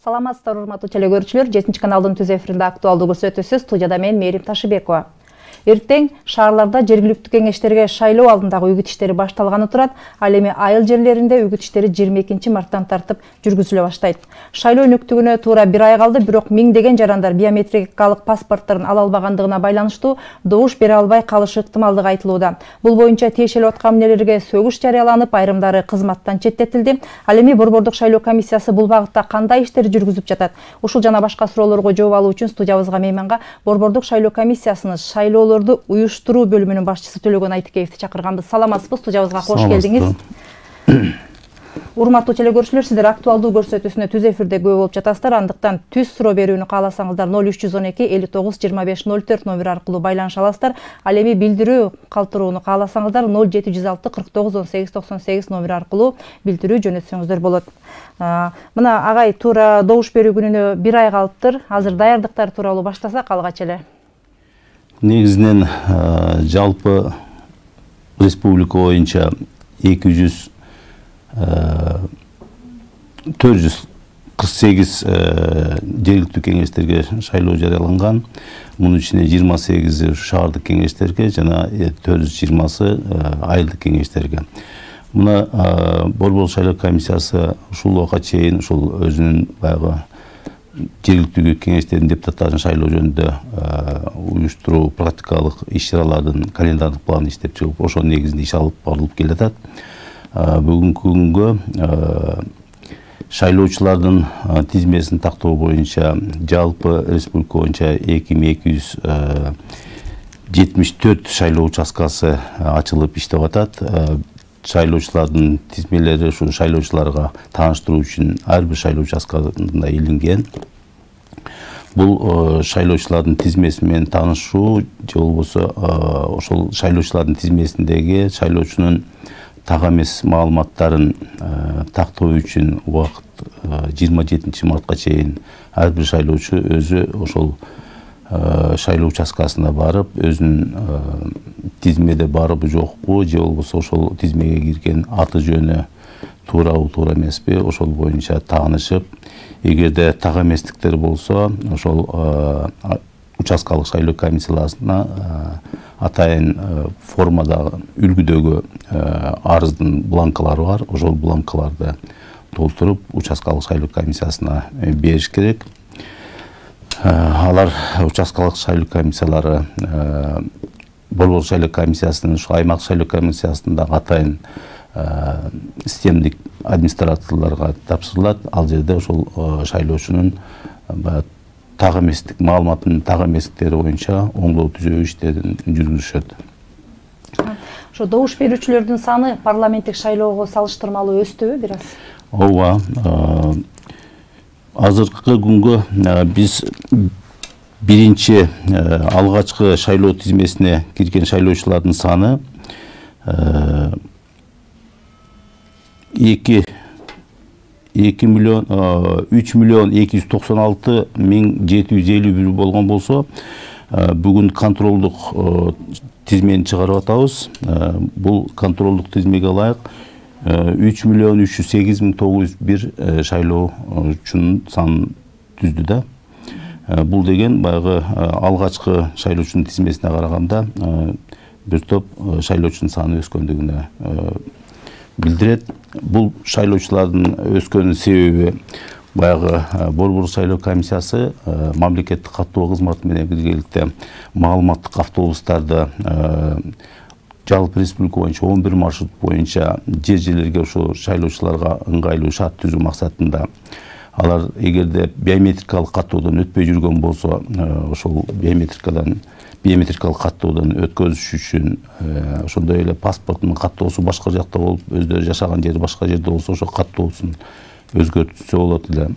Саламатсыздар, урматтуу телекөрүүчүлөр. 7 каналдын түз эфиринде актуалдуу көрсөтүүсү, студияда мен Мерим Ташыбекова. Эртең шаарларда жергиликтүү кеңештерге шайлоо алдындагы үгүт иштери башталганы турат. Ал эми айыл жерлеринде үгүт иштери 22 марттан тартып жүргүзүлө баштайт. Шайлоо өнүктүгүнө туура 1 ай калды, бирок миңдеген жарандар биометрикалык паспортторун ала албагандыгына байланыштуу добуш бере албай калышы ыктымалдыгы айтылууда. Бул боюнча тиешелүү аткаминелерге сөгүш жарыяланып, айрымдары кызматтан четтетилди. Ал эми Борбордук шайлоо комиссиясы бул багытта кандай иштер жүргүзүп жатат? Ушул жана башка суроолорго жооп алуу үчүн студиябызга мейманга Борбордук шайлоо комиссиясынын шайлоолорду уюштуруу бөлүмүнүн башчысы Төлөгөн Айтыкеевди чакырганбыз. Саламатсызбы, студиябызга кош келдиңиз. Урматтуу телекөрүүчүлөр, сиздер актуалдуу көрсөтүүсүнө түз эфирде күбө болуп жатасыздар. Андыктан түз суроо берүүнү кааласаңыздар 0312 59 25 04 номер аркылуу байланыша аласыздар. Ал эми билдирүү калтырууну кааласаңыздар 0706 49 18 98 номер аркылуу билдирүү жөнөтсөңүздөр болот. Мына агай, туура добуш берүү күнүнө 1 ай калыптыр. Азыр даярдыктар тууралуу баштасак алгач эле. Негизинен жалпы республика боюнча 448 жергиликтүү кеңештерге шайлоо жарыяланган. Мунун ичинде 28 шаардык кеңештерге жана 420 айылдык кеңештерге. Мына Борбордук шайлоо комиссиясы ушул убакка чейин ушул өзүнүн баягы жергиликтүү кеңештердин депутаттарын шайлоо жөнүндө уюштуруу практикалык иш-чаралардын календардык планын иштеп чыгып, ошол негизинде иш алып барылып келатат. Бүгүнкү күнгө шайлоочулардын тизмесин тактоо боюнча жалпы республика боюнча 2274 шайлоо участкасы ачылып иштеп атат. Шайлоочулардын тизмелери ушу шайлоочуларга тааныштыруу үчүн ар бир шайлоо участкасында илинген. Бул шайлоочулардын тизмеси менен таанышуу же болбосо ошол шайлоочулардын тизмесиндеги шайлоочунун так эмес маалыматтарын тактоо үчүн убакыт 27 мартка чейин ар бир шайлоочу өзү ошол шайлоо участкасына барып, өзүнүн тизмеде барбы жокпу, же болбосо ошол тизмеге кирген аты жөнү туурабы, туура эмеспи, ошол боюнча таанышып, эгерде так эместиктер болсо, ошол участкалык шайлоо комиссияларына атайын формадагы үлгүдөгү арыздын бланкалары бар, ошол бланкаларды толтуруп участкалык шайлоо комиссиясына бериш керек. Алар участкалык шайлоо комиссиялары Борбордук шайлоо комиссиясынын аймак шайлоо комиссиясында атайын системдик администраторлорго тапшырылат. Ал жерде ошол шайлоочунун так эместик маалыматтын так эместиктери боюнча оңдоо түзөө иштерин жүргүзүшөт. Ошо добуш берүүчүлөрдүн саны парламенттик шайлоого салыштырмалуу өстүбү бир аз? Ооба. Азыркы күнгө биз биринчи алгачкы шайлоо тизмесине кирген шайлоочулардын саны 3 миллион 296 мың 751 болгон болсо, бүгүн контролдук тизмени чыгарып атабыз. Бул контролдук тизмеге ылайык 3 миллион 308 мың 901 шайлоочунун санын түздү да. Бул деген баягы алгачкы шайлоочунун тизмесине караганда бир топ шайлоочунун саны өскөндүгүнө билдирет. Бул шайлоочулардын өскөнүн себеби баягы Борбордук шайлоо комиссиясы мамлекеттик каттоо кызматы менен биргеликте маалыматтык автобустарды жалпы республика боюнча 11 маршрут боюнча жер-жерлерге ошо шайлоочуларга ыңгайлуу шарт түзүү максатында алар эгерде биометрикалык каттоодон өтпөй жүргөн болсо, ошол биометрикалык каттоодон өткөзүш үчүн, ошондой эле паспортунун каттоосу башка жакта болуп, өздөрү жашаган жери башка жерде болсо, ошо каттоосун өзгөртүлсө болот эле.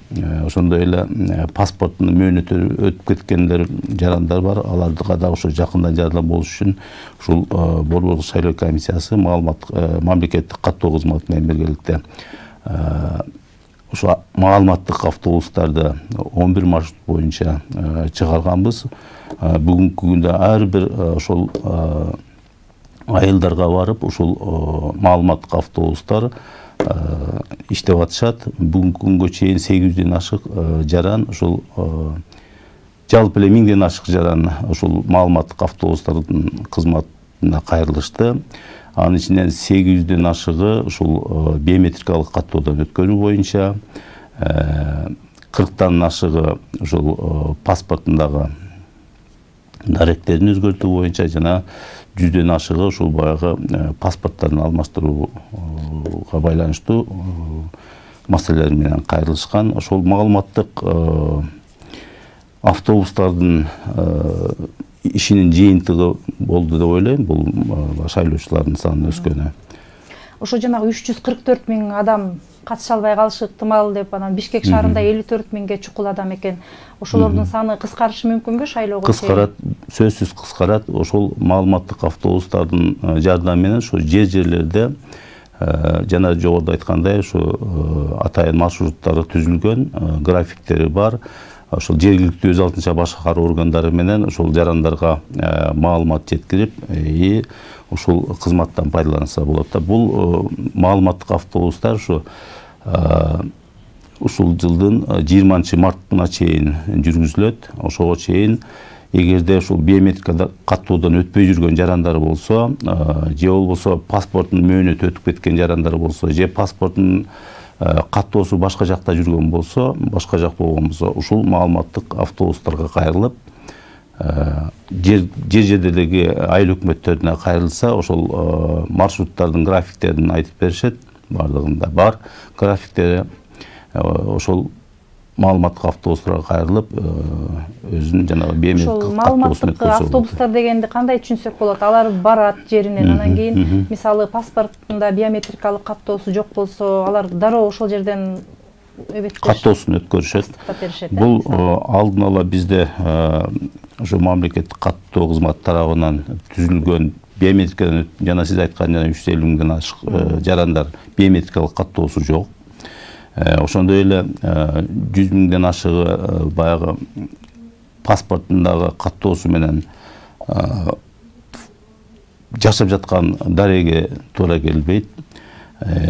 Ошондой эле паспорттун мөөнөтү өтүп кеткендер жарандар бар. Аларга да ошо жакындан жардам болуш үчүн ушул Борбордук шайлоо комиссиясы мамлекеттик каттоо кызматы менен биргеликте ошо маалыматтык автобустарды 11 маршрут боюнча чыгарганбыз. Бүгүнкү күндө ар бир ошол айылдарга барып, ушул маалыматтык автобустар иштеп атышат. Бүгүнкү күнгө чейин 800ден ашык жаран, ошол жалпы эле 1000ден ашык жаран ошол маалыматтык автобустардын кызматына кайрылышты. Анын ичинен 800ден ашыгы ушул биометрикалык каттоодон өткөнү боюнча, 40тан ашыгы ушул паспортундагы даректерин өзгөртүү боюнча жана 100ден ашыгы ушул баягы паспорттарын алмаштырууга байланыштуу маселелер менен кайрылышкан. Ошол маалыматтык автобустардын ишинин жыйынтыгы болду деп ойлойм, бул шайлоочулардын санынын өскөнү. Ошо жанагы 344 000 адам катыша албай калышы ыктымал деп, анан Бишкек шаарында 54 000ге чукул адам экен. Ошолордун саны кыскарышы мүмкүнбү шайлоого? Кыскарат, сөзсүз кыскарат. Ошол маалыматтык автобустардын жардамы менен ошо жерлерде жана жогоруда айткандай ошо атайын маршруттары түзүлгөн, графиктери бар. Ошол жергиликтүү өз алтынча башкаруу органдары менен ошол жарандарга маалымат жеткирип, ошол кызматтан пайдаланса болот да. Бул маалыматтык автобустар ушул жылдын 20-мартына чейин жүргүзүлөт. Ошого чейин эгерде ушул биометрика каттоодон өтпөй жүргөн жарандар болсо, же болбосо паспорттун мөөнөтү өтүп кеткен жарандар болсо, же паспорттун каттоосу башка жакта жүргөн болсо, башка жакта болгон болсо, ушул маалыматтык автобустарга кайрылып, жер-жердеги айыл өкмөттөрүнө кайрылса, ошол маршруттардын графиктерин айтып беришет. Бардыгында бар графиктери. Ошол маалыматтык автобустарга кайрылып, өзүнүн жанагы биометрикалык маалыматтык автобустар дегенди кандай түшүнсөк болот? Алар барат жеринен, анан кийин мисалы паспортунда биометрикалык каттоосу жок болсо, алар дароо ошол жерден каттоосун өткөрүшөт. Бул алдын ала бизде ошо мамлекеттик каттоо кызматы тарабынан түзүлгөн биометрикадан жана сиз айткан жана 350 000ден ашык жарандар биометрикалык каттоосу жок. Ошондой эле 100 000ден ашыгы баягы паспортундагы каттоосу менен жашап жаткан дареге туура келбейт.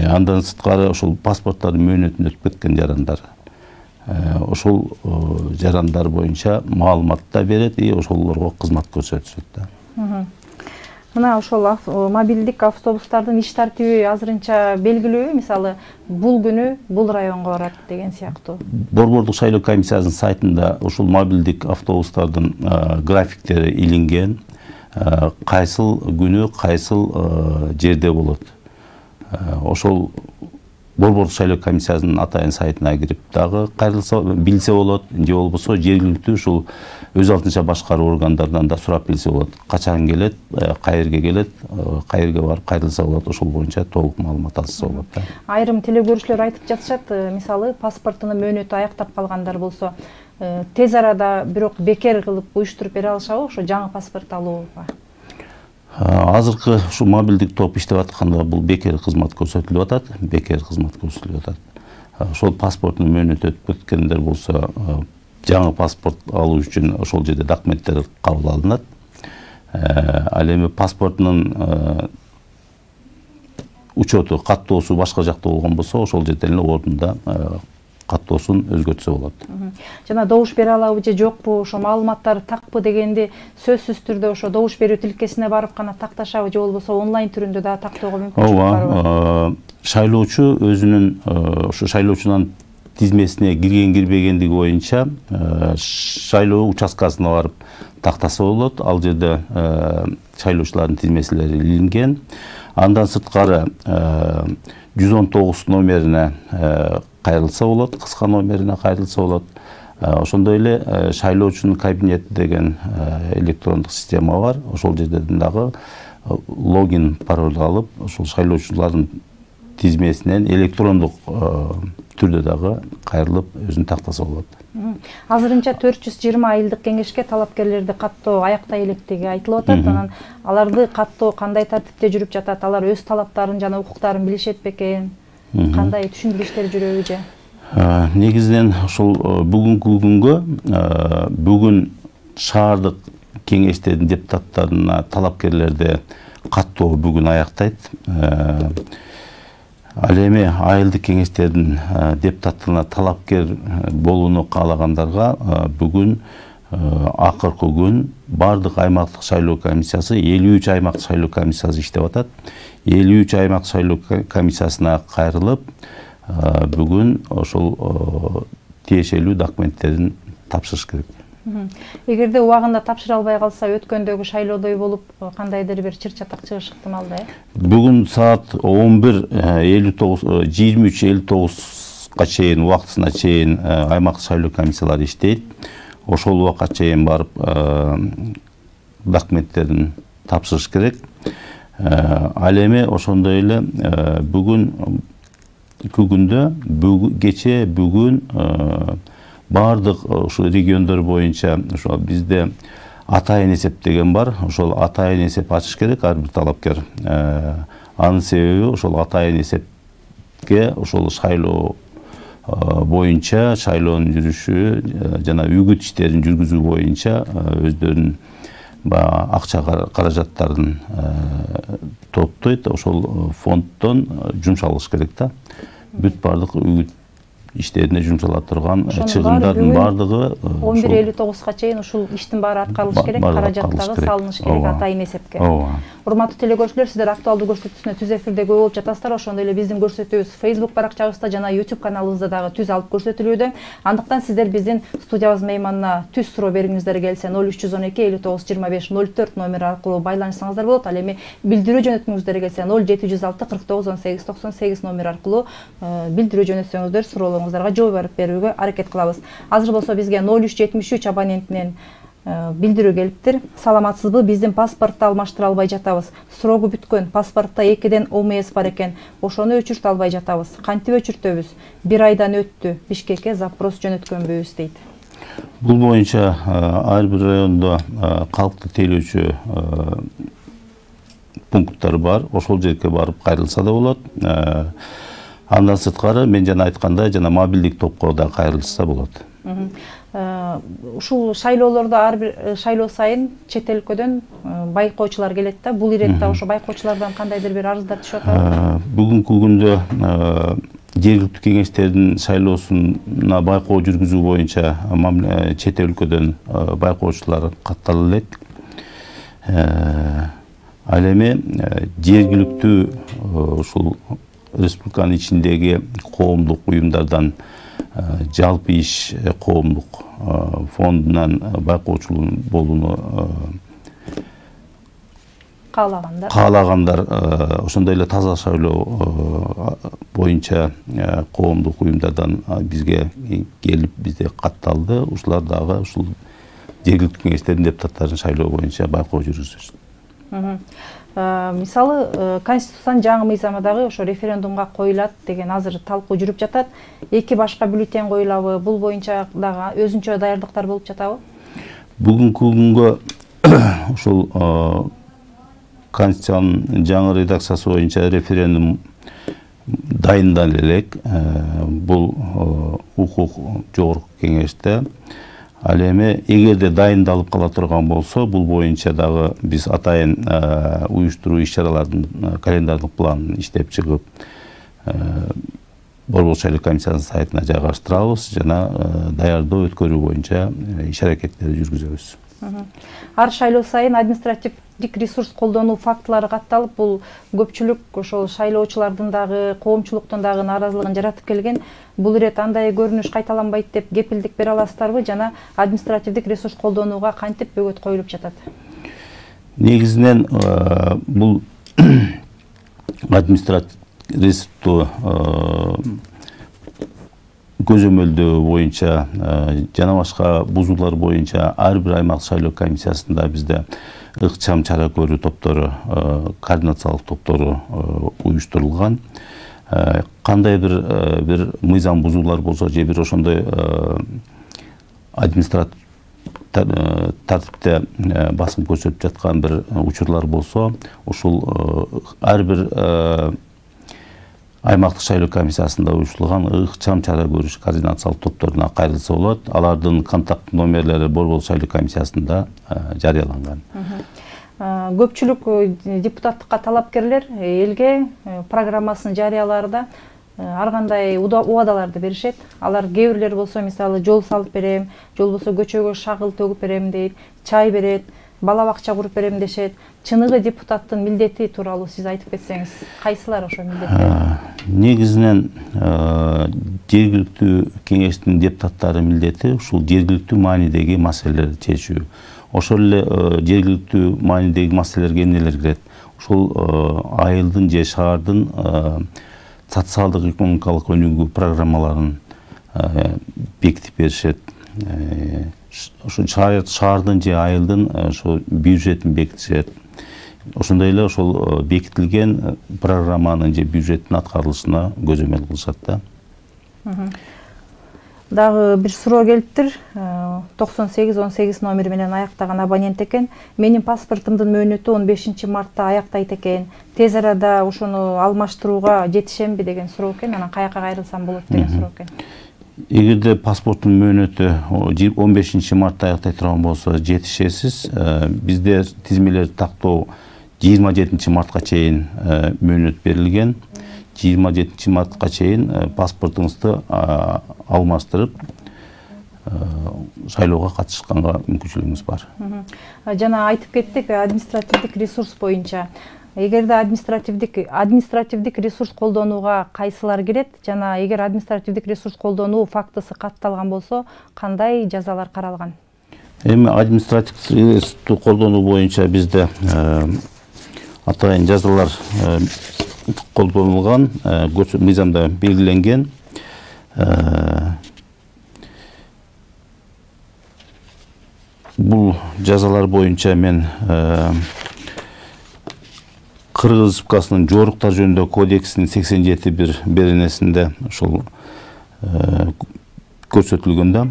Андан сырткары ошол паспорттардын мөөнөтүн өтүп кеткен жарандар. Ошол жарандар боюнча маалымат да берет, ошолорго кызмат көрсөтүшөт да. Мына ошол мобилдик автобустардын иш тартиби азырынча белгилүүбү? Мисалы, бул күнү бул районго барат деген сыяктуу. Борбордук шайлоо комиссиясынын сайтында ушул мобилдик автобустардын графиктери илинген, кайсыл күнү кайсыл жерде болот. Ошол Борбордук шайлоо комиссиясынын атайын сайтына кирип дагы кайрылса билсе болот, же болбосо жергиликтүү ушул өз алтынча башкаруу органдарынан да сурап билсе болот. Качан келет, кайерге келет, кайерге барып кайрылса болот, ошол боюнча толук маалымат алса болот да. Айрым телекөрүүчүлөр айтып жатышат, мисалы паспортунун мөөнөтү аяктап калгандар болсо, тез арада бирок бекер кылып уюштуруп бере алышабы ошо жаңы паспорт алууга? Азыркы ушу мобилдик топ иштеп атканда бул бекер кызмат көрсөтүлүп атат, бекер кызмат көрсөтүлүп атат. Ошол паспорттун мөөнөтү өтүп кеткендер болсо, жаңы паспорт алуу үчүн ошол жерде документтер кабыл алынат. Ал эми паспортунун учету, каттоосу башка жакта болгон болсо, ошол жерден эле ордунда каттоосун өзгөртсө болот. Жана добуш бере алабы же жокпу, ошо маалыматтар такпы дегенди сөзсүз түрдө ошо добуш берүү тилкесине барып гана такташабы же болбосо онлайн түрүндө да тактоого мүмкүнчүлүк барбы? Шайлоочу өзүнүн ошо шайлоочунун тизмесине кирген-кирбегендиги боюнча шайлоо участкасына барып тактаса болот. Ал жерде шайлоочулардын тизмеселери илинген. Андан сырткары 119 номерине кайрылса болот, кыска номерине кайрылса болот. Ошондой эле шайлоочунун кабинети деген электрондук система бар. Ошол жерден дагы логин пароль алып, ошол шайлоочулардын тизмесинен электрондук түрдө дагы кайрылып өзүн тактаса болот. Азырынча 420 айылдык кеңешке талапкерлерди каттоо аяктай электиги айтылып атат. Анан аларды каттоо кандай тартипте жүрүп жатат? Алар өз талаптарын жана укуктарын билишет бекен? Кандай түшүндүрүштөр жүрөбү же? Негизинен ошол бүгүнкү күнгө бүгүн шаардык кеңештердин депутаттарына талапкерлерди каттоо бүгүн аяктайт. Ал эми айылдык кеңештердин депутаттыгына талапкер болууну каалагандарга бүгүн акыркы күн бардык аймактык шайлоо комиссиясы 53 аймактык шайлоо комиссиясы иштеп атат. 53 аймактык шайлоо комиссиясына кайрылып бүгүн ошол тиешелүү документтерин тапшырыш керек. Эгерде убагында тапшыра албай калса, өткөндөгү шайлоодой болуп, кандайдыр бир чыр-чатак чыгышы ыктымалда, Бүгүн саат 11:53-59га чейин убактысына чейин аймактык шайлоо комиссиялары иштейт. Ошол убакка чейин барып документтерин тапшырыш керек. Ал эми ошондой эле бүгүн күндө кече бүгүн бардык ушу региондор боюнча ошо бизде атайын эсеп деген бар. Ошол атайын эсеп ачыш керек ар бир талапкер. Анын себеби ошол атайын эсепке ошол шайлоо боюнча шайлоонун жүрүшү жана үгүт иштерин жүргүзүү боюнча өздөрүнүн акча каражаттарын топтойт. Ошол фонддон жумшалыш керек да. Бүт бардык үгүт иштерине жумшала турган чыгымдардын бардыгы 11:59га чейин ушул иштин баары аткарылыш керек, каражаттагы салыныш керек атайын эсепке. Урматтуу телекөрүүчүлөр, сиздер актуалдуу көрсөтүүсүнө түз эфирде көп болуп жатасыздар. Ошондой эле биздин көрсөтүүбүз Facebook баракчабызда жана YouTube каналыбызда дагы түз алып көрсөтүлүүдө. Андыктан сиздер биздин студиябыз мейманына түз суроо бергиңиздер келсе 0312 59 25 04 номер аркылуу байланышсаңыздар болот. Ал эми билдирүү жөнөткүңүздөр келсе 0706 49 18 98 номер аркылуу билдирүү жөнөтсөңүздөр суроолоруңуздарга жооп берүүгө аракет кылабыз. Азыр болсо бизге 0373 абонентинен билдирүү келиптир. Саламатсызбы? Биздин паспортты алмаштыра албай жатабыз. Срогу бүткөн. Паспортто 2ден ОМС бар экен. Ошону өчүртө албай жатабыз. Кантип өчүртөбүз? 1 айдан өттү. Бишкекке запрос жөнөткөнбүз дейт. Бул боюнча ар бир райондо калкты тейлөөчү пункттар бар. Ошол жерге барып кайрылса да болот. Андан сырткары мен жана айткандай жана мобилдик топко да кайрылса болот. Ушул шайлоолордо ар бир шайлоо сайын чет өлкөдөн байкоочулар келет да. Бул иретте ошо байкоочулардан кандайдыр бир арыздар түшүп атабы? Бүгүнкү күндө жергиликтүү кеңештердин шайлоосуна байкоо жүргүзүү боюнча чет өлкөдөн байкоочулар каттала элек. Ал эми жергиликтүү ушул республиканын ичиндеги коомдук уюмдардан жалпы иш коомдук фондунан байкоочулуу болууну каалагандар ошондой эле таза шайлоо боюнча коомдук уюмдардан бизге келип бизде катталды. Ушулар дагы ушул жергиликтүү кеңештердин депутаттарын шайлоо боюнча байкоо жүргүзөт. Мисалы, Конституциянын жаңы мыйзамы дагы ошо референдумга коюлат деген азыр талкуу жүрүп жатат. 2 башка бюллетень коюлабы? Бул боюнча дагы өзүнчө даярдыктар болуп жатабы? Бүгүнкү күнгө ушул Конституциянын жаңы редакциясы боюнча референдум дайындан элек. Бул укук жогорку кеңеште. Ал эми эгерде дайындалып кала турган болсо, бул боюнча дагы биз атайын уюштуруу иш-чаралардын календардык планын иштеп чыгып, Борбор шайлоо комиссиясынын сайтына жайгаштырабыз жана даярдоо өткөрүү боюнча иш-аракеттерди жүргүзөбүз. Ар шайлоо сайын административдик ресурс колдонуу фактылары катталып, бул көпчүлүк ошол шайлоочулардын дагы, коомчулуктун дагы нааразылыгын жаратып келген. Бул ирет андай көрүнүш кайталанбайт деп кепилдик бере аласыздарбы жана административдик ресурс колдонууга кантип бөгөт коюлуп жатат? Негизинен бул административдик ресурсту көзөмөлдөө боюнча жана башка бузуулар боюнча ар бир аймак шайлоо комиссиясында бизде ыкчам чара көрүү топтору, координациялык топтору уюштурулган. Кандай бир мыйзам бузуулар болсо же бир ошондой административ тартипте басым көрсөтүп жаткан бир учурлар болсо, ушул ар бир аймактык шайлоо комиссиясында уюштурулган ыкчам чара көрүш координациялык топторуна кайрылса болот. Алардын контакт номерлери Борбор шайлоо комиссиясында жарыяланган. көпчүлүк депутаттыкка талапкерлер элге программасын жарыялаарда ар кандай убадаларды беришет. Алар кээ бирлер болсо мисалы жол салып берем, же болбосо көчөгө шагыл төгүп берем дейт, чай берет, бала бакча куруп берем дешет. Чыныгы депутаттын милдети тууралуу сиз айтып кетсеңиз, кайсылар ошо милдеттер? Негизинен жергиликтүү кеңештин депутаттары милдети ушул жергиликтүү маанидеги маселелерди чечүү. Ошол эле жергиликтүү маанидеги маселелерге эмнелер кирет? Ушул айылдын же шаардын социалдык экономикалык өнүгүү программаларын бекитип беришет. Ошо шаардын же айылдын ошо бюджетин бекитишет. Ошондой эле ошол бекитилген программанын же бюджеттин аткарылышына көзөмөл кылышат да. Дагы бир суроо келиптир. 9818 номери менен аяктаган абонент экен. Менин паспортумдун мөөнөтү 15 мартта аяктайт экен. Тез арада ошону алмаштырууга жетишемби деген суроо экен. Анан каяка кайрылсам болот деген суроо экен. Эгерде паспорттун мөөнөтү 15 мартта аяктай турган болсо жетишесиз. Бизде тизмелер тактоо 27 мартка чейин мөөнөт берилген. 27 мартка чейин паспортуңузду алмаштырып шайлоого катышканга мүмкүнчүлүгүңүз бар. Жана айтып кеттик административдик ресурс боюнча. Эгерде административдик ресурс колдонууга кайсылар кирет жана эгер административдик ресурс колдонуу фактысы катталган болсо кандай жазалар каралган? Эми административдик ресурсту колдонуу боюнча бизде атайын жазалар колдонулган, мыйзамда белгиленген. Бул жазалар боюнча мен Кыргыз Республикасынын жоруктар жөнүндө кодексинин 87 беренесинде ошол көрсөтүлгөн да.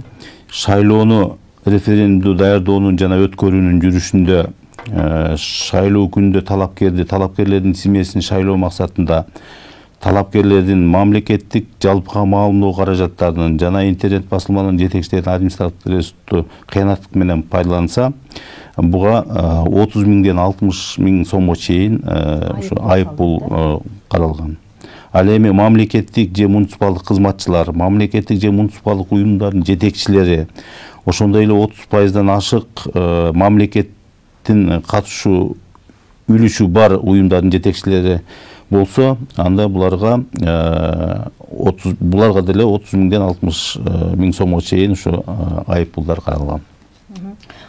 Шайлоону референдумду даярдоонун жана өткөрүүнүн жүрүшүндө шайлоо күнүндө талапкерлердин тизмесин шайлоо максатында талапкерлердин мамлекеттик жалпыга маалымдоо каражаттарынын жана интернет басылмаларын жетекчилердин административдик ресурсту кыянаттык менен пайдаланса, буга 30 миңден 60 миң сомго чейин айып бул каралган. Ал эми мамлекеттик же муниципалдык кызматчылар, мамлекеттик же муниципалдык уюмдардын жетекчилери, ошондой эле 30%дан ашык мамлекеттин катышуу үлүшү бар уюмдардын жетекчилери болсо, анда буларга деле 30 миңден 60 миң сомго чейин ушу айып пулдар каралган.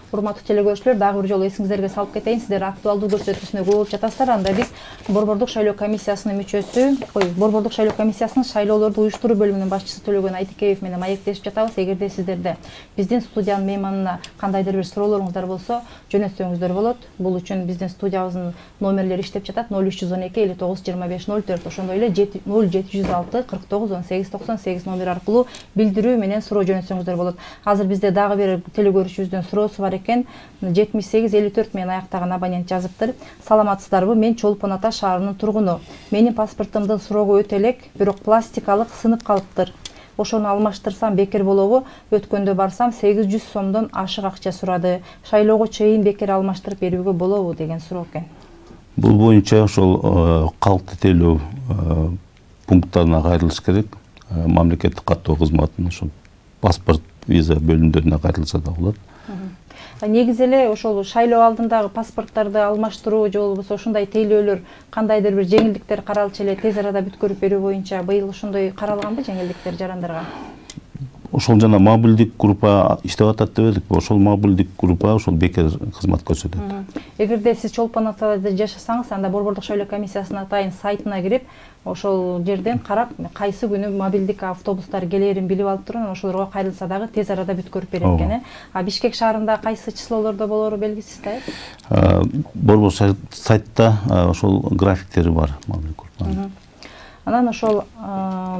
Урматтуу телекөрүүчүлөр, дагы бир жолу эсиңиздерге салып кетейин. Сиздер актуалдуу көрсөтүүсүнө көп болуп жатасыздар. Анда биз Борбордук шайлоо комиссиясынын мүчөсү, Борбордук шайлоо комиссиясынын шайлоолорду уюштуруу бөлүмүнүн башчысы Төлөгөн Айтикеев менен маектешип жатабыз. Эгерде сиздерде биздин студиянын мейманына кандайдыр бир суроолоруңуздар болсо, жөнөтсөңүздөр болот. Бул үчүн биздин студиябыздын номерлери иштеп жатат: 0312 59 25 04, ошондой эле 0706 49 18 98 номер аркылуу билдирүү менен суроо жөнөтсөңүздөр болот. Азыр бизде дагы бир телекөрүүчүбүздүн суроосу бар экен. 7854 менен аяктаган абонент жазыптыр. Саламатсыздарбы? Мен Чолпон Ата шаарынын тургуну. Менин паспортумдун срогу өтө элек, бирок пластикалык сынып калыптыр. Ошону алмаштырсам бекер болобу? Өткөндө барсам 800 сомдон ашык акча сурады. Шайлоого чейин бекер алмаштырып берүүгө болобу деген суроо экен. Бул боюнча ошол калк тетелөө пункттарына кайрылыш керек. Мамлекеттик каттоо кызматынын ошол паспорт виза бөлүмдөрүнө кайрылса да болот. Негизи эле ошол шайлоо алдындагы паспорттарды алмаштыруу же болбосо ушундай тейлөөлөр кандайдыр бир жеңилдиктер каралчу эле тез арада бүткөрүп берүү боюнча быйыл ошондой каралганбы жеңилдиктер жарандарга? Ошол жана мобилдик группа иштеп атат деп элек. Ошол мобилдик группа ошол бекер кызмат көрсөтөт. Эгерде сиз Чолпон Атада жашасаңыз, анда Борбордук шайлоо комиссиясынын атайын сайтына кирип, ошол жерден карап, кайсы күнү мобилдик автобустар келерин билип алып туруп, ошолорго кайрылса дагы тез арада бүткөрүп берет экен. Бишкек шаарында кайсы числолордо болору белгисиз да? Борбор сайтта ошол графиктери бар мобилдик группанын. Анан ошол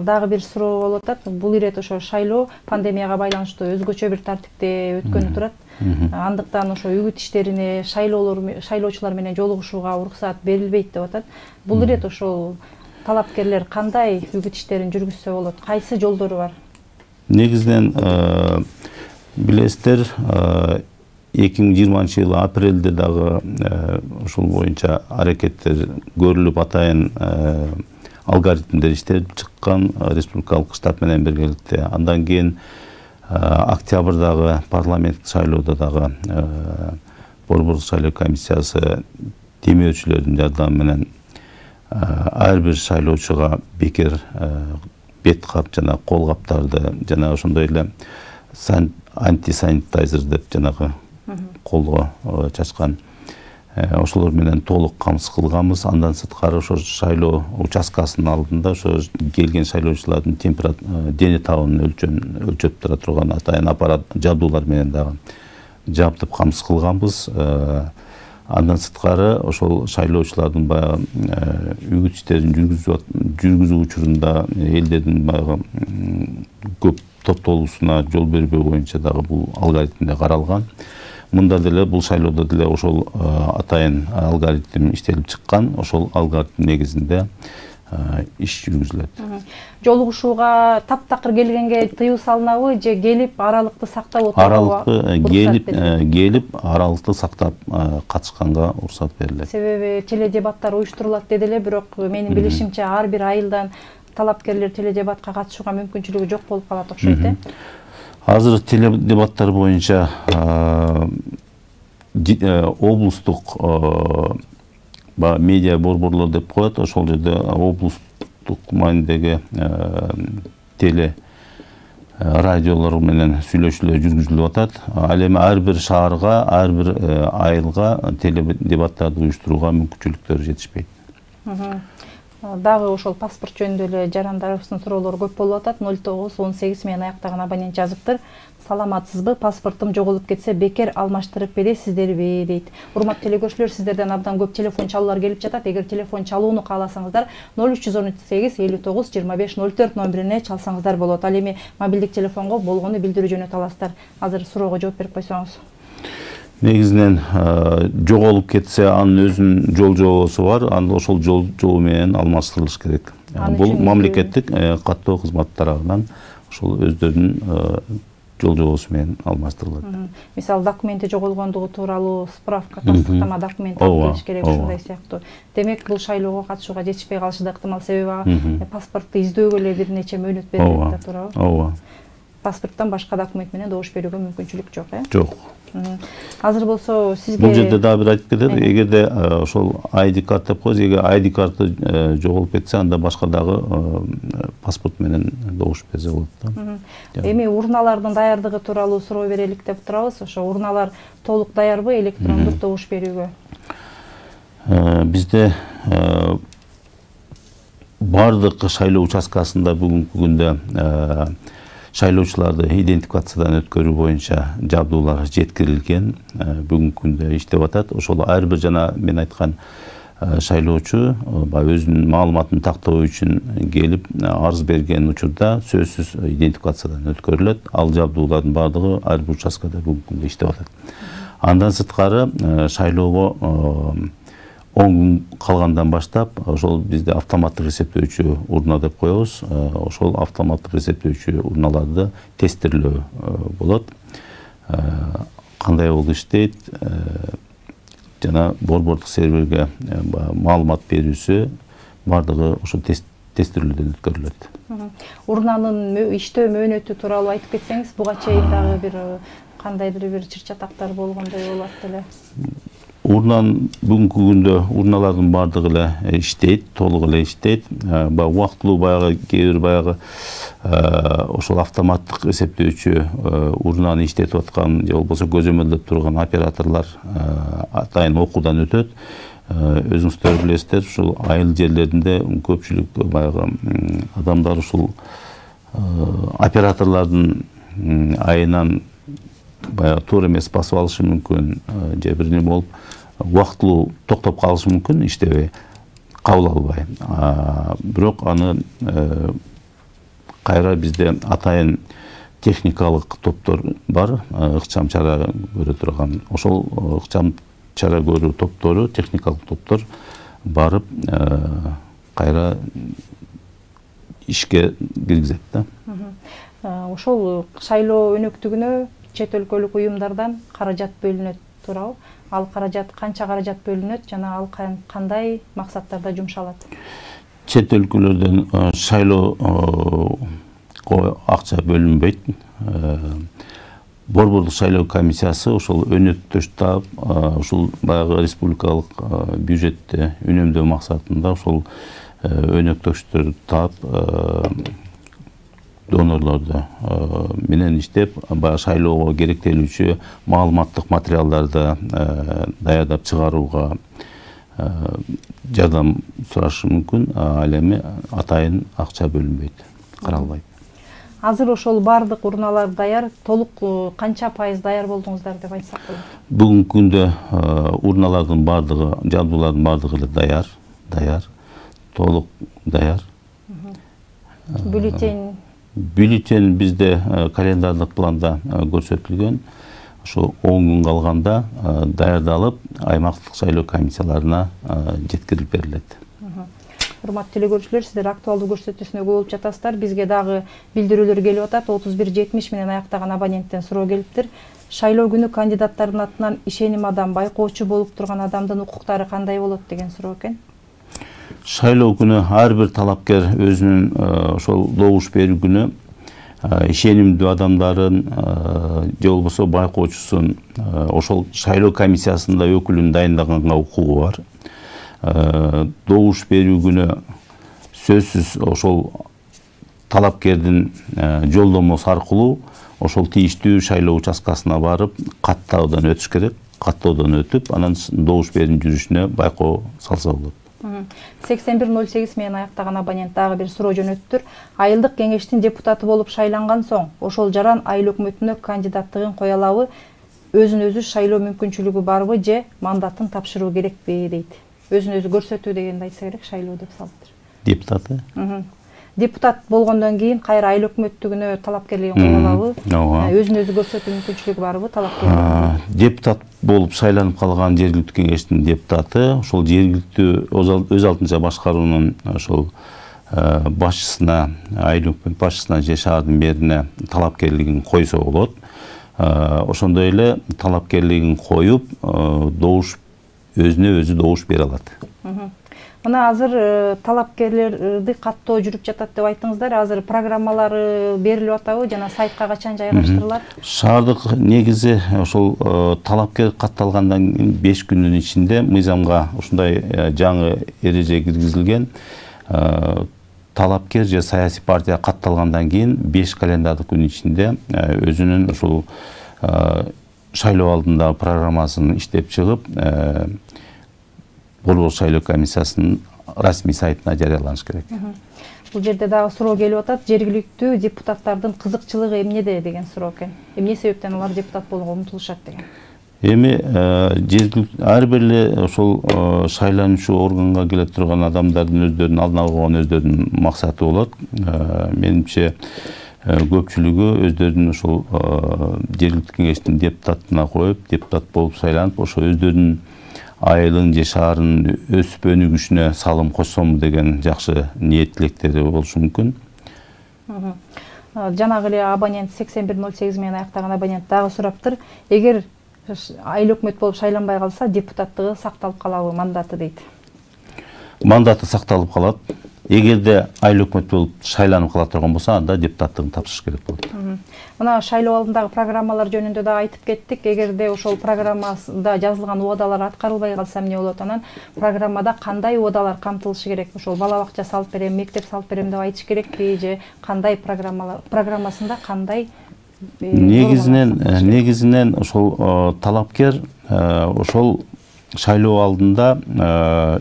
дагы бир суроо болуп атат. Бул ирет ошо шайлоо пандемияга байланыштуу өзгөчө бир тартипте өткөнү турат. Андыктан ошо үгүт иштерине, шайлоочулар менен жолугушууга уруксат берилбейт деп атат. Бул ирет ошол талапкерлер кандай үгүт иштерин жүргүзсө болот? Кайсы жолдору бар? Негизинен билесиздер, 2020 апрелде дагы ушул боюнча аракеттер көрүлүп атайын алгоритмдер иштелип чыккан республикалык штаб менен биргеликте. Андан кийин октябрдагы парламенттик шайлоодо дагы Борбордук шайлоо комиссиясы демөөчүлөрдүн жардамы менен ар бир шайлоочуга бекер бет кап жана кол каптарды жана ошондой эле антисанитайзер деп жанагы колго чачкан ошолор менен толук камсыз кылганбыз. Андан сырткары ошо шайлоо участкасынын алдында ошо келген шайлоочулардын дене табынын өлчөп тура турган атайын аппарат жабдуулар менен дагы жабдып камсыз кылганбыз. Андан сырткары ошол шайлоочулардын баягы үгүт иштерин жүргүзүү учурунда элдердин баягы көп топтолуусуна жол бербөө боюнча дагы бул алгоритмде каралган. Мында деле бул шайлоодо деле ошол атайын алгоритм иштелип чыккан. Ошол алгоритм негизинде иш жүргүзүлөт. Жолугушууга таптакыр келгенге тыюу салынабы же келип аралыкты сактап отурууга? Келип аралыкты сактап катышканга уруксат берилет. Себеби теледебаттар уюштурулат деди эле, бирок менин билишимче ар бир айылдан талапкерлер теледебатка катышууга мүмкүнчүлүгү жок болуп калат окшойт, э? Азыр теледебаттар боюнча облустук медиа борборлор деп коет. Ошол жерде облустук маанидеги теле радиолор менен сүйлөшүүлөр жүргүзүлүп атат. Ал эми ар бир шаарга, ар бир айылга теледебаттарды уюштурууга мүмкүнчүлүктөр жетишпейт. Дагы ошол паспорт жөнүндө эле жарандарыбыздын суроолору көп болуп атат. 0918 менен аяктаган абонент жазыптыр. Саламатсызбы? Паспортум жоголуп кетсе бекер алмаштырып бересиздерби дейт. Урматтуу телекөрүүчүлөр, сиздерден абдан көп телефон чалуулар келип жатат. Эгер телефон чалууну кааласаңыздар 0318 59 25 04 номерине чалсаңыздар болот. Ал эми мобилдик телефонго болгону билдирүү жөнөтө аласыздар. Азыр суроого жооп берип койсоңуз. Негизинен жоголуп кетсе анын өзүнүн жол жообосу бар. Аны ошол жол жообу менен алмаштырылыш керек. Бул мамлекеттик каттоо кызмат тарабынан ошол өздөрүнүн жол жообосу менен алмаштырылат. Мисалы документи жоголгондугу тууралуу справка, тастыктама документ алып келиш керек, ушундай сыяктуу. Демек бул шайлоого катышууга жетишпей калышы да ыктымал, себеби паспортду издөөгө эле бир нече мөөнөт берилет да, туурабы? Ооба. Паспорттон башка документ менен добуш берүүгө мүмкүнчүлүк жок, э? Жок. Азыр болсо сизге бул жерде дагы бир айтып кетет. Эгерде ошол ID карт деп коебуз, эгер ID карты жоголуп кетсе, анда башка дагы паспорт менен добуш берсе болот да. Эми урналардын даярдыгы тууралуу суроо берелик деп турабыз. Ошо урналар толук даярбы электрондук добуш берүүгө? Бизде бардык шайлоо участкасында бүгүнкү күндө шайлоочуларды идентификациядан өткөрүү боюнча жабдуулар жеткирилген. Бүгүнкү күндө иштеп атат. Ошол ар бир жана мен айткан шайлоочу өзүнүн маалыматын тактоо үчүн келип арыз берген учурда сөзсүз идентификациядан өткөрүлөт. Ал жабдуулардын бардыгы ар бир участкада бүгүнкү күндө иштеп атат. Андан сырткары шайлоого 10 күн калгандан баштап ошол бизде автоматтык эсептөөчү урна деп коебуз. Ошол автоматтык эсептөөчү урналарды тестирлөө болот. Кандай болуп иштейт? Жана борбордук серверге маалымат берүүсү бардыгы ошол тестирлөөдөн өткөрүлөт. Урнанын иштөө мөөнөтү тууралуу айтып кетсеңиз, буга чейин дагы бир кандайдыр бир чыр-чатактар болгондой болот эле. Урнан бүгүнкү күндө урналардын бардыгы эле иштейт, толук эле иштейт. Убактылуу баягы кээ бир баягы ошол автоматтык эсептөөчү урнаны иштетип аткан же болбосо көзөмөлдөп турган операторлор атайын окуудан өтөт. Өзүңүздөр билесиздер, ушул айыл жерлеринде көпчүлүк баягы адамдар ушул операторлордун айынан баягы туура эмес басып алышы мүмкүн, же бир неме болуп убактылуу токтоп калышы мүмкүн, иштебей, кабыл албай. Бирок аны кайра бизде атайын техникалык топтор бар, ыкчам чара көрө турган. Ошол ыкчам чара көрүү топтору, техникалык топтор барып кайра ишке киргизет да. Ошол шайлоо өнөктүгүнө чет өлкөлүк уюмдардан каражат бөлүнөт туурабы? Ал каражат канча каражат бөлүнөт жана ал кандай максаттарда жумшалат? Чет өлкөлөрдөн шайлоого акча бөлүнбөйт. Борбордук шайлоо комиссиясы ошол өнөктөштап, ошол баягы республикалык бюджетти үнөмдөө максатында ошол өнөктөштөр таап донорлорду менен иштеп, баягы шайлоого керектелүүчү маалыматтык материалдарды даярдап чыгарууга жардам сурашы мүмкүн. Ал эми атайын акча бөлүнбөйт, каралбайт. Азыр ошол бардык урналар даяр, толук канча пайыз даяр болдуңуздар деп айтсак болот? Бүгүнкү күндө урналардын бардыгы, жабдуулардын бардыгы эле даяр, толук даяр. Бюллетень бизде календардык планда көрсөтүлгөн. Ошо 10 күн калганда даярдалып, аймактык шайлоо комиссияларына жеткирилип берилет. Урматтуу телекөрүүчүлөр, сиздер актуалдуу көрсөтүүсүнө көп болуп жатасыздар. Бизге дагы билдирүүлөр келип атат. 3170 менен аяктаган абоненттен суроо келиптир. Шайлоо күнү кандидаттардын атынан ишеним адам, байкоочу болуп турган адамдын укуктары кандай болот деген суроо экен. Шайлоо күнү ар бир талапкер өзүнүн ошол добуш берүү күнү ишенимдүү адамдарын же болбосо байкоочусун ошол шайлоо комиссиясында өкүлүн дайындаганга укугу бар. Добуш берүү күнү сөзсүз ошол талапкердин жолдомосу аркылуу ошол тийиштүү шайлоо участкасына барып каттоодон өтүш керек. Каттоодон өтүп, анан добуш берүүнүн жүрүшүнө байкоо салса болот. 8108 менен аяктаган абонент дагы бир суроо жөнөттүр. Айылдык кеңештин депутаты болуп шайланган соң, ошол жаран айыл өкмөтүнө кандидаттыгын кое алабы, өзүн өзү шайлоо мүмкүнчүлүгү барбы же мандатын тапшыруу керекпи дейт. Өзүн өзү көрсөтүү дегенди айтса керек, шайлоо деп салыптыр. Депутаты? Депутат болгондон кийин кайра айыл өкмөттүгүнө талапкерлигин кое алабы? Өзүн өзү көрсөтүү мүмкүнчүлүгү барбы талапкер? Депутат болуп шайланып калган жергиликтүү кеңештин депутаты ошол жергиликтүү өз алдынча башкаруунун ошол башчысына, айыл өкмөт башчысына же шаардын мэрине талапкерлигин койсо болот. Ошондой эле талапкерлигин коюп, добуш өзүнө өзү добуш бере алат. Мына азыр талапкерлерди каттоо жүрүп жатат деп айттыңыздар. Азыр программалары берилип атабы жана сайтка качан жайгаштырылат? Шаардык негизи ошол талапкер катталгандан кийин 5 күндүн ичинде мыйзамга ушундай жаңы эреже киргизилген. Талапкер же саясий партия катталгандан кийин 5 календардык күн ичинде өзүнүн ушул шайлоо алдында программасын иштеп чыгып, Борбордук шайлоо комиссиясынын расмий сайтына жарыяланыш керек. Бул жерде дагы суроо келип атат. Жергиликтүү депутаттардын кызыкчылыгы эмнеде деген суроо экен. Эмне себептен алар депутат болууга умтулушат деген. Эми ар бир эле ошол шайлануучу органга келе турган адамдардын өздөрүнүн алдына койгон өздөрүнүн максаты болот. Менимче көпчүлүгү өздөрүнүн ошол жергиликтүү кеңештин депутатына коюп, депутат болуп шайланып, ошо өздөрүнүн айылын же шаарын өсүп өнүгүшүнө салым кошсом деген жакшы ниет тилектери болушу мүмкүн. Жанагы эле абонент 8108 менен аяктаган абонент дагы сураптыр. Эгер айыл өкмөт болуп шайланбай калса, депутаттыгы сакталып калабы, мандаты дейт. Мандаты сакталып калат. Эгерде айыл өкмөт болуп шайланып кала турган болсо, анда депутаттыгын тапшырыш керек болот. Мына шайлоо алдындагы программалар жөнүндө да айтып кеттик. Эгерде ошол программасында жазылган убадалар аткарылбай калса эмне болот? Анан программада кандай убадалар камтылышы керек? Ошол бала бакча салып берем, мектеп салып берем деп айтыш керекпи же кандай программасында кандай? Негизинен ошол талапкер ошол шайлоо алдында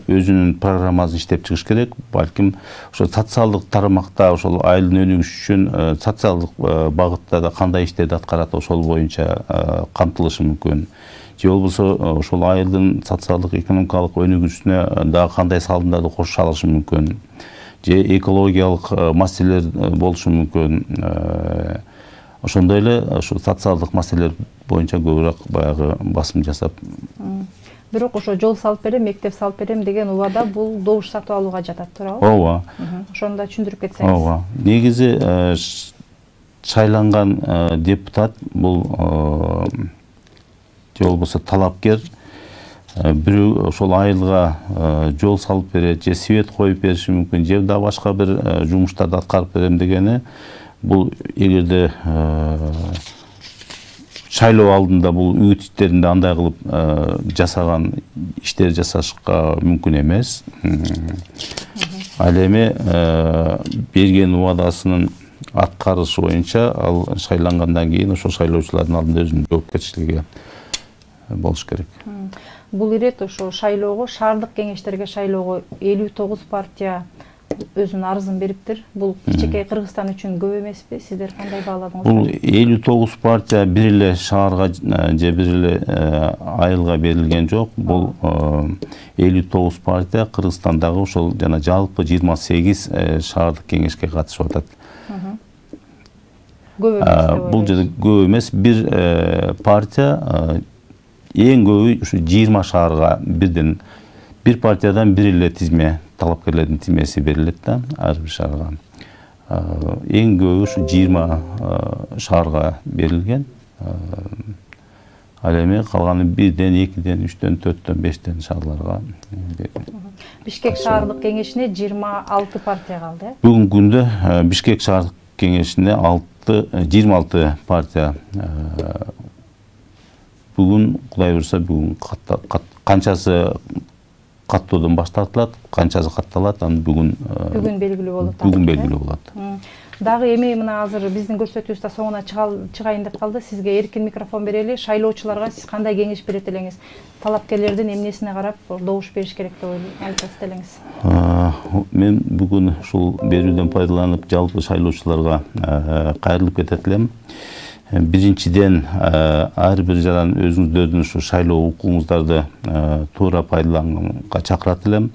өзүнүн программасын иштеп чыгыш керек. Балким ошол социалдык тарамакта ошол айылдын өнүгүшү үчүн социалдык багытта да кандай иштерди аткарат, ошол боюнча камтылышы мүмкүн. Же болбосо ошол айылдын социалдык экономикалык өнүгүшүнө дагы кандай салымдарды кошуша алышы мүмкүн. Же экологиялык маселелер болушу мүмкүн. Ошондой эле ошо социалдык маселелер боюнча көбүрөөк баягы басым жасап. Бирок ошо жол салып берем, мектеп салып берем деген убада бул добуш сатып алууга жатат, туурабы? Ооба. Ошону да түшүндүрүп кетсеңиз. Ооба. Негизи шайланган депутат бул же болбосо талапкер бирөө ошол айылга жол салып берет же свет коюп бериши мүмкүн же да башка бир жумуштарды аткарып берем дегени бул эгерде шайлоо алдында бул үгүттеринде андай кылып жасаган иштер жасашка мүмкүн эмес. Ал эми берген убадасынын аткарышы боюнча ал шайлангандан кийин ошо шайлоочулардын алдында өзүнүн жоопкерчилиги болуш керек. Бул ирет ошо шайлоого, шаардык кеңештерге шайлоого 59 партия өзүнүн арызын бериптир. Бул кичинекей Кыргызстан үчүн көп эмеспи? Сиздер кандай бааладыңыздар? Бул 59 партия бир эле шаарга же бир эле айылга берилген жок. Бул 59 партия Кыргызстандагы ошол жана жалпы 28 шаардык кеңешке катышып атат. Көп эмес. Бул жерде көп эмес. Бир партия эң көбү ушу 20 шаарга бирден бир партиядан бир эле тизме, талапкерлердин тизмеси берилет да ар бир шаарга. Эң көбү ушу 20 шаарга берилген. Ал эми калганы 1ден, 2ден, 3ден, 4ден, 5ден шаарларга. Бишкек шаардык кеңешине 26 партия калды. Бүгүнкү күндө Бишкек шаардык кеңешине 26 партия. Бүгүн Кудай буйрса бүгүн канчасы каттоодон баш тартылат, канчасы катталат, аны бүгүн белгилүү болот. Бүгүн белгилүү болот. Дагы эми мына азыр биздин көрсөтүүбүз да соңуна чыгайын деп калды. Сизге эркин микрофон берели. Шайлоочуларга сиз кандай кеңеш берет элеңиз? Талапкерлердин эмнесине карап добуш бериш керек деп айтасыз элеңиз? Мен бүгүн ушул берүүдөн пайдаланып жалпы шайлоочуларга кайрылып кетет элем. Биринчиден ар бир жаран өзүңүздөрдүн ушу шайлоо укугуңуздарды туура пайдаланганга чакырат элем.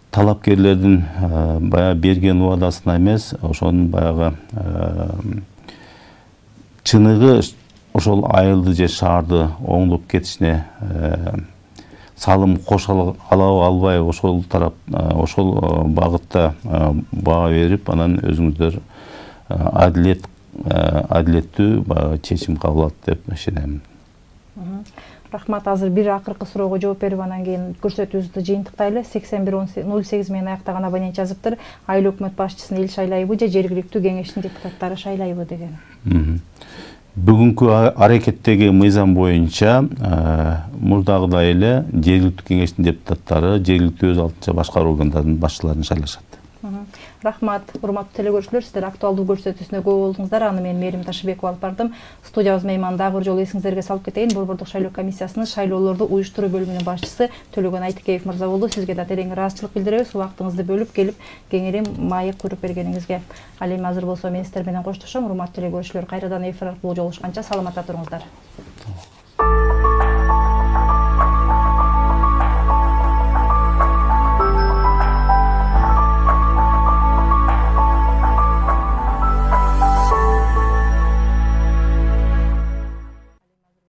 Талапкерлердин баягы берген убадасына эмес, ошонун баягы чыныгы ошол айылды же шаарды оңдоп кетишине салым кошо алабы албайбы ошол тарап ошол багытта баа берип, анан өзүңүздөр адилеттүү чечим кабыл алат деп ишенем. Рахмат, азыр бир акыркы суроого жооп берип анан кийин көрсөтүүбүздү жыйынтыктайлы. 8108 менен аяктаган абонент жазыптыр. Айыл өкмөт башчысын эл шайлайбы же жергиликтүү кеңештин депутаттары шайлайбы деген. Бүгүнкү аракеттеги мыйзам боюнча мурдагыдай эле жергиликтүү кеңештин депутаттары жергиликтүү өз алдынча башкаруу органдарынын башчыларын шайлашат. Рахмат, урматтуу телекөрүүчүлөр, сиздер актуалдуу көрсөтүүсүнө көп болдуңуздар. Аны мен Мерим Ташыбекова алып бардым. Студиябыз мейманы дагы бир жолу эсиңиздерге салып кетейин. Борбордук шайлоо комиссиясынын шайлоолорду уюштуруу бөлүмүнүн башчысы Төлөгөн Айтыкеев мырза болду. Сизге да терең ыраазычылык билдиребиз. Убактыңызды бөлүп келип, кеңири маек көрүп бергениңизге. Ал эми азыр болсо мен сиздер менен коштошом. Урматтуу телекөрүүчүлөр, кайрадан эфир аркылуу жолугушканча саламатта туруңуздар.